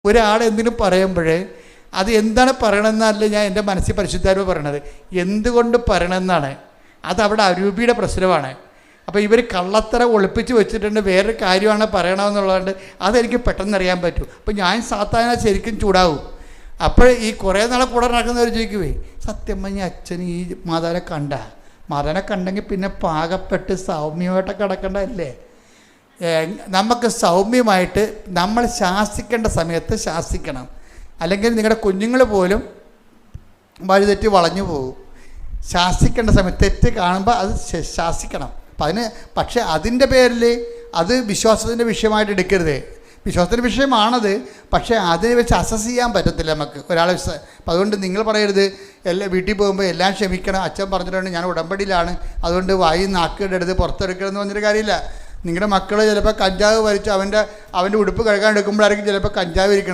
ഒരാൾ എന്തെങ്കിലും പറയുമ്പോൾ അത് എന്താണ് പറയണമെന്നല്ല ഞാൻ എൻ്റെ മനസ്സിൽ പരിശുദ്ധാത്മ പറയണത്, എന്തുകൊണ്ട് പറയണമെന്നാണ്. അതവിടെ അരൂപിയുടെ പ്രശ്നമാണ്. അപ്പോൾ ഇവർ കള്ളത്തര ഒളിപ്പിച്ച് വെച്ചിട്ടുണ്ട്, വേറൊരു കാര്യമാണ് പറയണമെന്നുള്ളതുകൊണ്ട് അതെനിക്ക് പെട്ടെന്ന് അറിയാൻ പറ്റും. അപ്പോൾ ഞാൻ സാത്താന ശരിക്കും ചൂടാവും. അപ്പോൾ ഈ കുറേ നാളെ കൂടെ നടക്കുന്നവർ ചോദിക്കുവേ, സത്യം പറഞ്ഞ അച്ഛൻ ഈ മാതാവിനെ കണ്ടെങ്കിൽ പിന്നെ പാകപ്പെട്ട് സൗമ്യമായിട്ടൊക്കെ കിടക്കേണ്ടതല്ലേ? നമുക്ക് സൗമ്യമായിട്ട് നമ്മൾ ശാസിക്കേണ്ട സമയത്ത് ശാസിക്കണം. അല്ലെങ്കിൽ നിങ്ങളുടെ കുഞ്ഞുങ്ങൾ പോലും വഴിതെറ്റി വളഞ്ഞു പോകും. ശാസിക്കേണ്ട സമയത്ത് തെറ്റ് കാണുമ്പോൾ അത് ശാസിക്കണം. പക്ഷേ അതിൻ്റെ പേരിൽ അത് വിശ്വാസത്തിൻ്റെ വിഷയമായിട്ട് എടുക്കരുത്. വിശ്വാസത്തിൻ്റെ വിഷയമാണത്, പക്ഷേ അതിനെ വെച്ച് അസസ് ചെയ്യാൻ പറ്റത്തില്ല നമുക്ക് ഒരാളെ. അപ്പം അതുകൊണ്ട് നിങ്ങൾ പറയരുത് വീട്ടിൽ പോകുമ്പോൾ എല്ലാം ക്ഷമിക്കണം, അച്ഛൻ പറഞ്ഞിട്ടുണ്ട് ഞാൻ ഉടമ്പടിയിലാണ്, അതുകൊണ്ട് വായി നാക്കിടരുത്, പുറത്തെടുക്കണമെന്ന് പറഞ്ഞൊരു കാര്യമില്ല. നിങ്ങളുടെ മക്കൾ ചിലപ്പോൾ കഞ്ചാവ് വലിച്ച് അവൻ്റെ ഉടുപ്പ് കഴുകാൻ എടുക്കുമ്പോഴായിരിക്കും ചിലപ്പോൾ കഞ്ചാവ് ഇരിക്കണം.